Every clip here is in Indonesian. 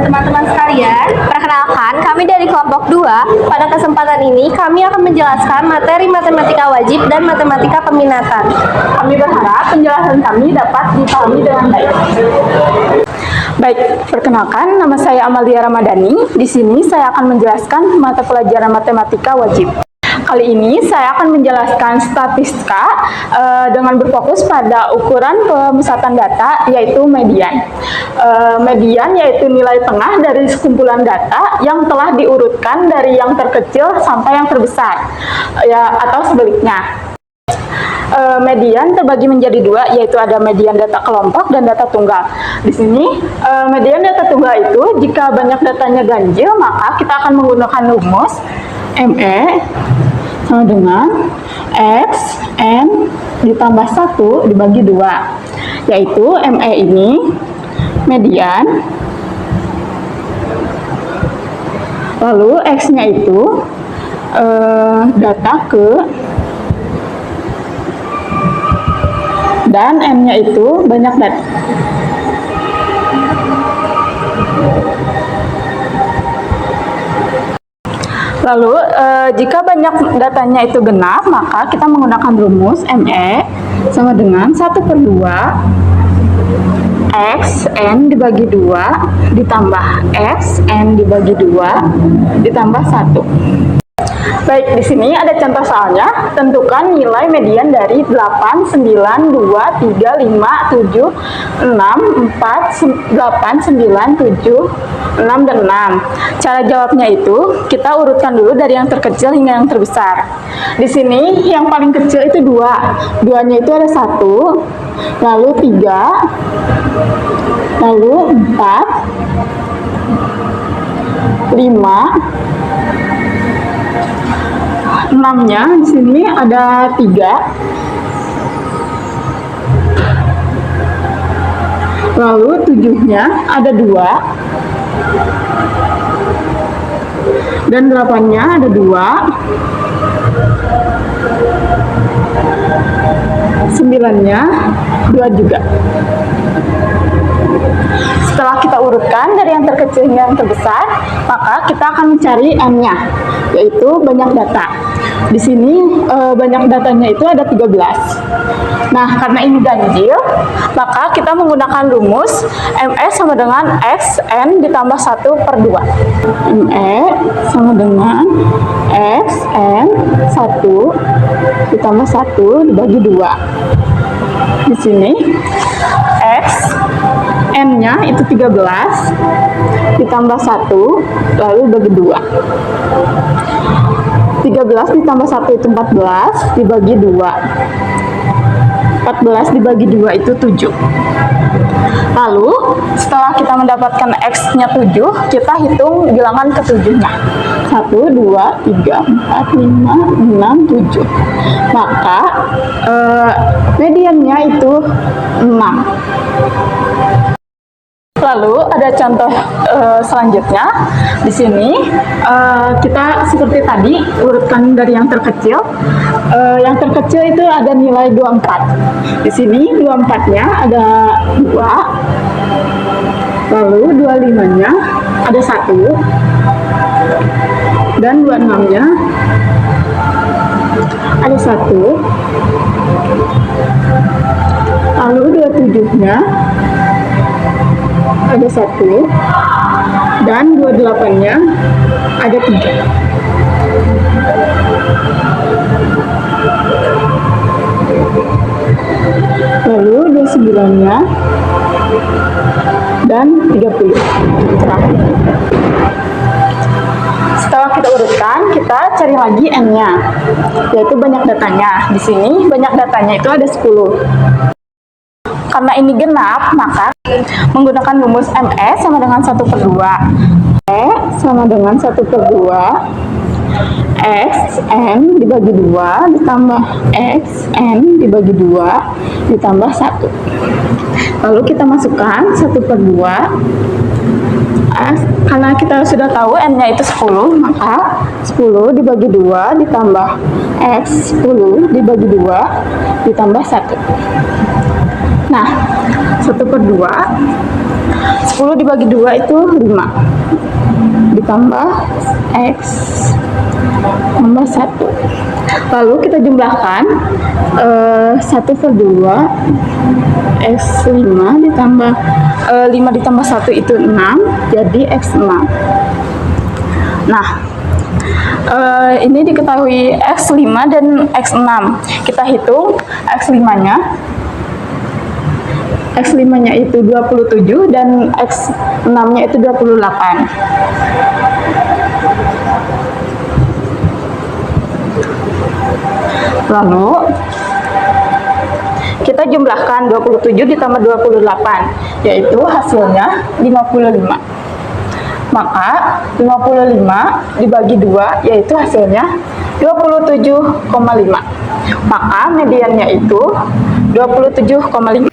dan teman-teman sekalian. Perkenalkan, kami dari kelompok 2. Pada kesempatan ini, kami akan menjelaskan materi matematika wajib dan matematika peminatan. Kami berharap penjelasan kami dapat dipahami dengan baik. Baik, perkenalkan, nama saya Amalia Ramadhani. Di sini saya akan menjelaskan mata pelajaran matematika wajib. Kali ini saya akan menjelaskan statistika dengan berfokus pada ukuran pemusatan data, yaitu median. Median yaitu nilai tengah dari sekumpulan data yang telah diurutkan dari yang terkecil sampai yang terbesar, ya, atau sebaliknya. Median terbagi menjadi dua, yaitu ada median data kelompok dan data tunggal. Di sini, median data tunggal itu jika banyak datanya ganjil, maka kita akan menggunakan rumus ME sama dengan X, N ditambah 1 dibagi 2, yaitu ME ini median, lalu X-nya itu data ke, dan N-nya itu banyak data. Lalu, jika banyak datanya itu genap, maka kita menggunakan rumus ME sama dengan 1/2 X, N dibagi 2 ditambah X, N dibagi 2 ditambah 1. Baik, di sini ada contoh soalnya. Tentukan nilai median dari 8, 9, 2, 3, 5, 7, 6, 4, 8, 9, 7, 6, dan 6. Cara jawabnya itu, kita urutkan dulu dari yang terkecil hingga yang terbesar. Di sini, yang paling kecil itu 2. 2-nya itu ada 1, lalu 3, lalu 4, 5, 6-nya di sini ada 3, lalu 7-nya ada 2, dan 8-nya ada 2, 9-nya 2 juga. Setelah kita urutkan dari yang terkecil hingga yang terbesar, maka kita akan mencari N-nya, yaitu banyak data. Di sini banyak datanya itu ada 13. Nah, karena ini ganjil, maka kita menggunakan rumus ME sama dengan X, N ditambah 1/2. ME sama dengan X, N, 1 ditambah 1 dibagi 2. Di sini, X, N-nya itu 13 ditambah 1 lalu bagi 2. 13 ditambah 1 itu 14 dibagi 2. 14 dibagi 2 itu 7. Lalu setelah kita mendapatkan X-nya 7, kita hitung bilangan ke 7-nya. 1, 2, 3, 4, 5, 6, 7. Maka mediannya itu 6. Lalu ada contoh selanjutnya. Di sini kita seperti tadi urutkan dari yang terkecil. Yang terkecil itu ada nilai 24. Di sini 24-nya ada 2. Lalu 25-nya ada 1. Dan 26-nya ada 1. Lalu 27-nya ada 1, dan 28-nya ada 3. Lalu 29-nya dan 30. Setelah kita urutkan, kita cari lagi N-nya, yaitu banyak datanya. Di sini banyak datanya itu ada 10. Karena ini genap, maka menggunakan rumus ME sama dengan 1/2. E sama dengan 1/2 X, N dibagi 2 ditambah X, N dibagi 2 ditambah 1. Lalu kita masukkan 1/2. Karena kita sudah tahu N-nya itu 10, maka 10 dibagi 2 ditambah X, 10 dibagi 2 ditambah 1. Nah, 1/2 10 dibagi 2 itu 5. Ditambah X tambah 1. Lalu kita jumlahkan 1/2 X5 ditambah 5 ditambah 1 itu 6, jadi X6. Nah, ini diketahui X5 dan X6. Kita hitung X5-nya. X5-nya itu 27 dan X6-nya itu 28. Lalu kita jumlahkan 27 ditambah 28, yaitu hasilnya 55. Maka 55 dibagi 2, yaitu hasilnya 27,5. Maka mediannya itu 27,5.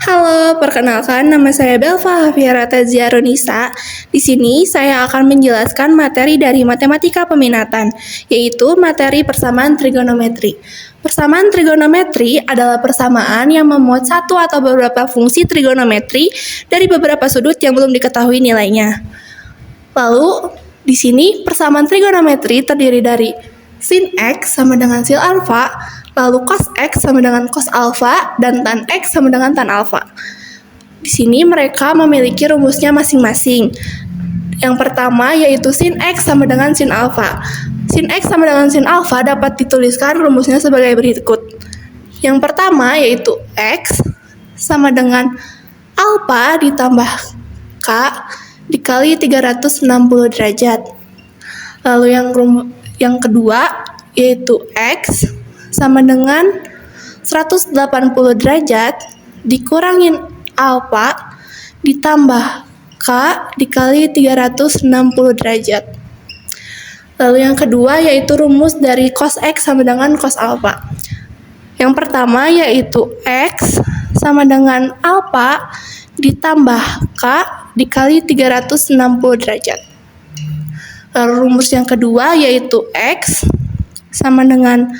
Halo, perkenalkan nama saya Belva Hafiara Taziarunisa. Di sini saya akan menjelaskan materi dari matematika peminatan, yaitu materi persamaan trigonometri. Persamaan trigonometri adalah persamaan yang memuat satu atau beberapa fungsi trigonometri dari beberapa sudut yang belum diketahui nilainya. Lalu, di sini persamaan trigonometri terdiri dari sin X sama dengan sin alfa, lalu cos X sama dengan cos alfa, dan tan X sama dengan tan alfa. Di sini mereka memiliki rumusnya masing-masing. Yang pertama yaitu sin X sama dengan sin alfa. Sin X sama dengan sin alfa dapat dituliskan rumusnya sebagai berikut. Yang pertama yaitu X sama dengan alfa ditambah K dikali 360 derajat. Lalu yang kedua yaitu X sama dengan 180 derajat dikurangin alfa ditambah K dikali 360 derajat. Lalu yang kedua yaitu rumus dari cos X sama dengan cos alfa. Yang pertama yaitu X sama dengan alfa ditambah K dikali 360 derajat. Lalu rumus yang kedua yaitu X sama dengan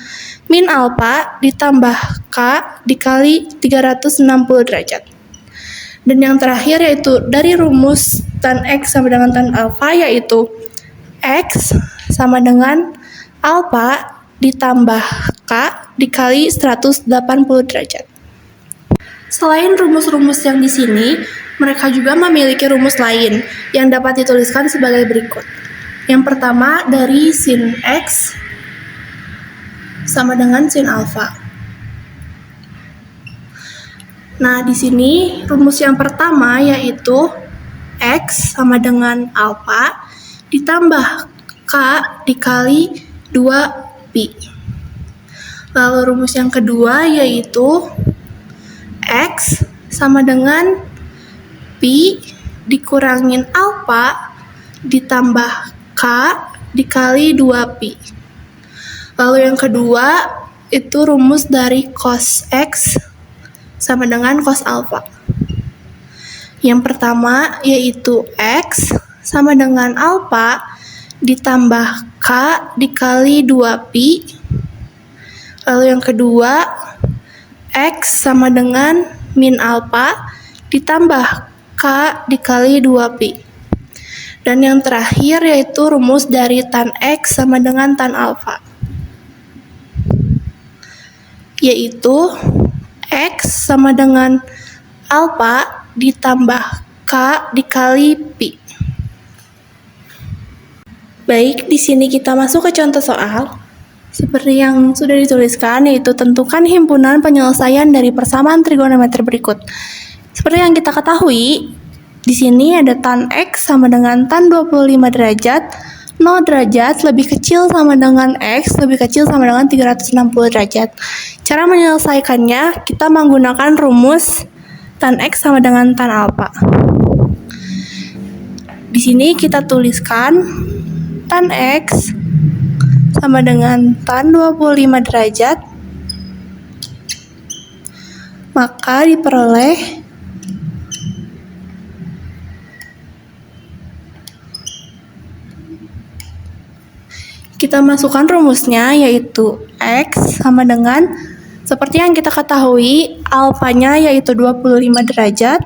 min alfa ditambah K dikali 360 derajat. Dan yang terakhir yaitu dari rumus tan X sama dengan tan alfa, yaitu X sama dengan alfa ditambah K dikali 180 derajat. Selain rumus-rumus yang di sini, mereka juga memiliki rumus lain yang dapat dituliskan sebagai berikut. Yang pertama dari sin X sama dengan sin alfa. Nah, di sini rumus yang pertama yaitu X sama dengan alfa ditambah K dikali 2pi. Lalu rumus yang kedua yaitu X sama dengan pi dikurangin alfa ditambah K dikali 2pi. Lalu yang kedua itu rumus dari cos X sama dengan cos alfa. Yang pertama yaitu X sama dengan alfa ditambah K dikali 2pi. Lalu yang kedua X sama dengan min alfa ditambah K dikali 2pi. Dan yang terakhir yaitu rumus dari tan X sama dengan tan alfa, yaitu X sama dengan alfa ditambah K dikali pi. Baik, di sini kita masuk ke contoh soal. Seperti yang sudah dituliskan, yaitu tentukan himpunan penyelesaian dari persamaan trigonometri berikut. Seperti yang kita ketahui, di sini ada tan X sama dengan tan 25 derajat, 0 derajat lebih kecil sama dengan X lebih kecil sama dengan 360 derajat. Cara menyelesaikannya, kita menggunakan rumus tan X sama dengan tan alfa. Di sini kita tuliskan tan X sama dengan tan 25 derajat, maka diperoleh kita masukkan rumusnya, yaitu X sama dengan seperti yang kita ketahui alfanya yaitu 25 derajat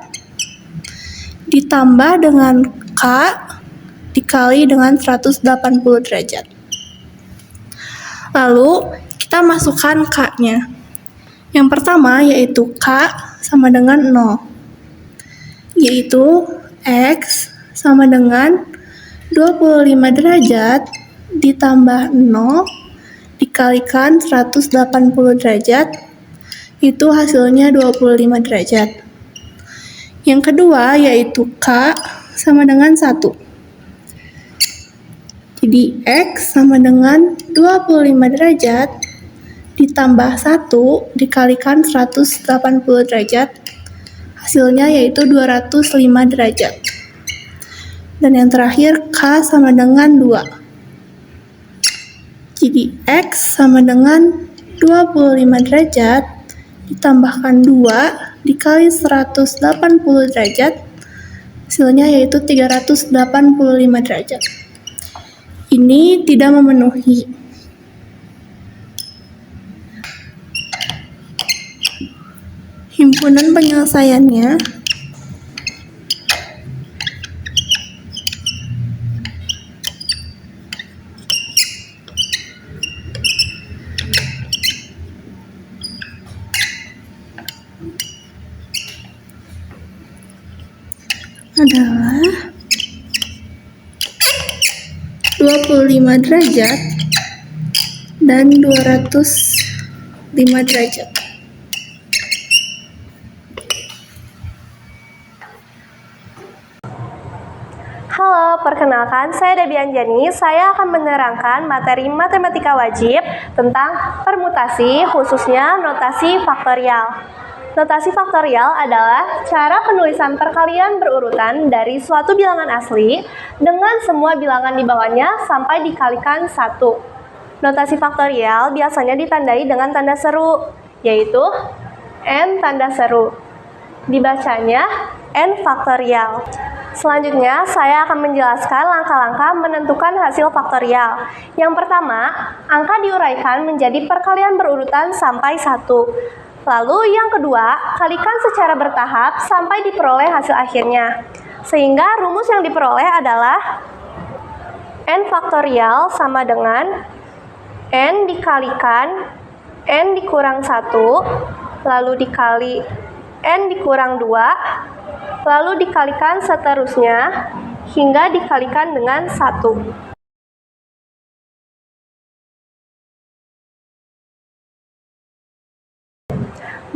ditambah dengan K dikali dengan 180 derajat. Lalu kita masukkan K-nya. Yang pertama yaitu K sama dengan 0, yaitu X sama dengan 25 derajat ditambah 0 dikalikan 180 derajat, itu hasilnya 25 derajat. Yang kedua yaitu K sama dengan 1. Jadi X sama dengan 25 derajat ditambah 1 dikalikan 180 derajat, hasilnya yaitu 205 derajat. Dan yang terakhir K sama dengan 2. Jadi X sama dengan 25 derajat ditambahkan 2 dikali 180 derajat, hasilnya yaitu 385 derajat. Ini tidak memenuhi. Himpunan penyelesaiannya adalah 25 derajat dan 205 derajat. Halo, perkenalkan saya Debbie Anjani. Saya akan menerangkan materi matematika wajib tentang permutasi, khususnya notasi faktorial. Notasi faktorial adalah cara penulisan perkalian berurutan dari suatu bilangan asli dengan semua bilangan di bawahnya sampai dikalikan 1. Notasi faktorial biasanya ditandai dengan tanda seru, yaitu N tanda seru. Dibacanya N faktorial. Selanjutnya, saya akan menjelaskan langkah-langkah menentukan hasil faktorial. Yang pertama, angka diuraikan menjadi perkalian berurutan sampai 1. Lalu yang kedua, kalikan secara bertahap sampai diperoleh hasil akhirnya. Sehingga rumus yang diperoleh adalah N faktorial sama dengan N dikalikan N dikurang 1, lalu dikali N dikurang 2, lalu dikalikan seterusnya hingga dikalikan dengan 1.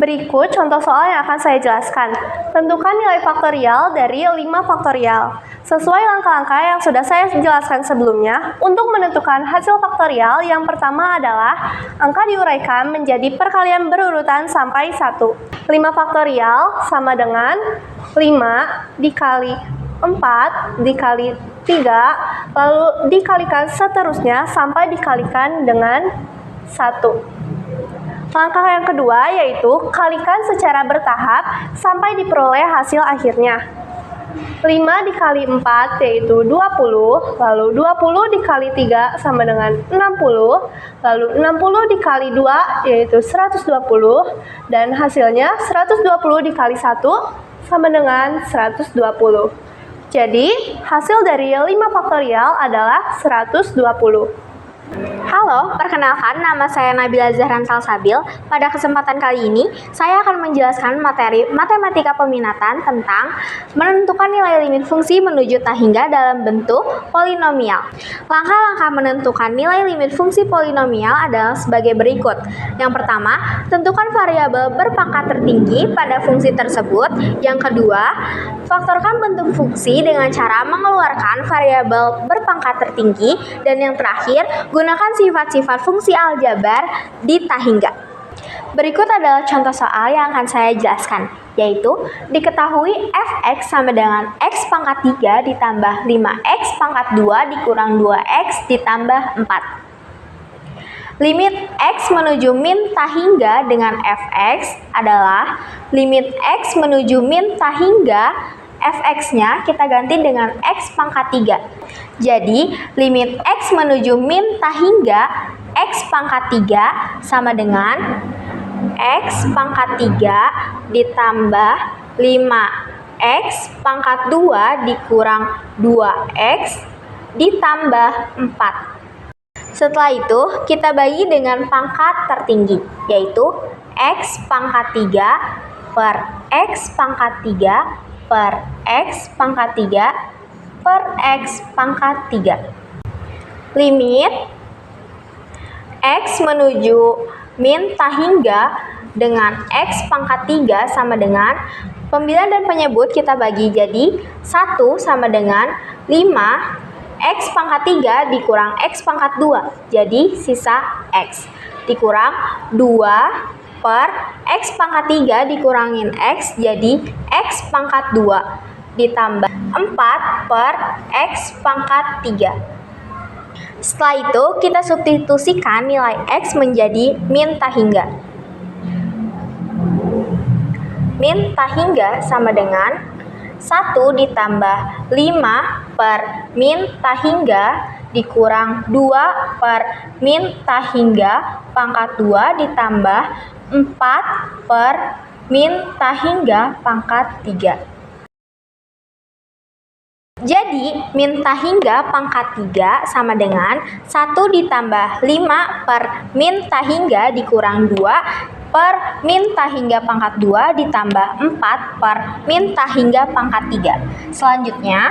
Berikut contoh soal yang akan saya jelaskan. Tentukan nilai faktorial dari 5 faktorial. Sesuai langkah-langkah yang sudah saya jelaskan sebelumnya, untuk menentukan hasil faktorial yang pertama adalah angka diuraikan menjadi perkalian berurutan sampai 1. 5 faktorial sama dengan 5 dikali 4 dikali 3, lalu dikalikan seterusnya sampai dikalikan dengan 1. Langkah yang kedua yaitu kalikan secara bertahap sampai diperoleh hasil akhirnya. 5 dikali 4 yaitu 20, lalu 20 dikali 3 sama dengan 60, lalu 60 dikali 2 yaitu 120, dan hasilnya 120 dikali 1 sama dengan 120. Jadi, hasil dari 5 faktorial adalah 120. Halo, perkenalkan nama saya Nabila Zahran Salsabil. Pada kesempatan kali ini, saya akan menjelaskan materi matematika peminatan tentang menentukan nilai limit fungsi menuju tak hingga dalam bentuk polinomial. Langkah-langkah menentukan nilai limit fungsi polinomial adalah sebagai berikut. Yang pertama, tentukan variabel berpangkat tertinggi pada fungsi tersebut. Yang kedua, faktorkan bentuk fungsi dengan cara mengeluarkan variabel berpangkat tertinggi. Dan yang terakhir, gunakan sifat-sifat fungsi aljabar di tak hingga. Berikut adalah contoh soal yang akan saya jelaskan, yaitu diketahui fx sama dengan x pangkat 3 ditambah 5x pangkat 2 dikurang 2x ditambah 4. Limit x menuju min tak hingga dengan fx adalah limit x menuju min tak hingga, fx-nya kita ganti dengan x pangkat 3. Jadi, limit x menuju min tak hingga x pangkat 3 sama dengan x pangkat 3 ditambah 5 X pangkat 2 dikurang 2X ditambah 4. Setelah itu, kita bagi dengan pangkat tertinggi, yaitu X pangkat 3 per X pangkat 3 per X pangkat 3 per X pangkat 3. Limit X menuju min hingga dengan X pangkat 3 sama dengan pembilang dan penyebut kita bagi jadi 1 sama dengan 5 X pangkat 3 dikurang X pangkat 2, jadi sisa X dikurang 2 per X pangkat 3 dikurangin X, jadi X pangkat 2 ditambah 4 per X pangkat 3. Setelah itu, kita substitusikan nilai X menjadi min hingga. Min hingga sama dengan 1 ditambah 5 per min hingga dikurang 2 per min hingga pangkat 2 ditambah 4 per min hingga pangkat 3. Jadi, min hingga pangkat 3 sama dengan 1 ditambah 5 per min hingga dikurang 2 per min hingga pangkat 2 ditambah 4 per min hingga pangkat 3. Selanjutnya,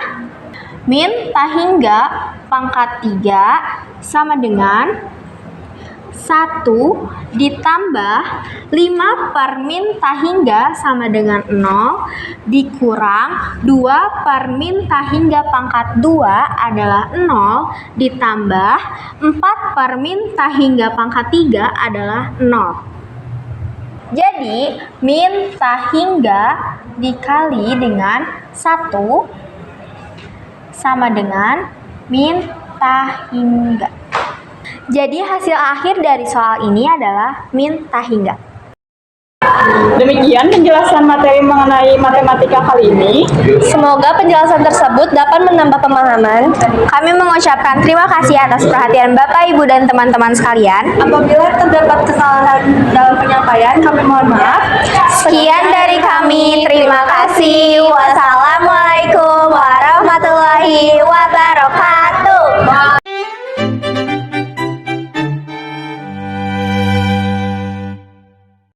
min hingga pangkat 3 sama dengan 1 ditambah 5 per min hingga sama dengan 0 dikurang 2 per min hingga pangkat 2 adalah 0 ditambah 4 per min hingga pangkat 3 adalah 0. Jadi, min hingga dikali dengan 1 sama dengan min hingga. Jadi, hasil akhir dari soal ini adalah min hingga. Demikian penjelasan materi mengenai matematika kali ini. Semoga penjelasan tersebut dapat menambah pemahaman. Kami mengucapkan terima kasih atas perhatian Bapak, Ibu, dan teman-teman sekalian. Apabila terdapat kesalahan dalam penyampaian, kami mohon maaf. Sekian dari kami, terima kasih. Wassalamualaikum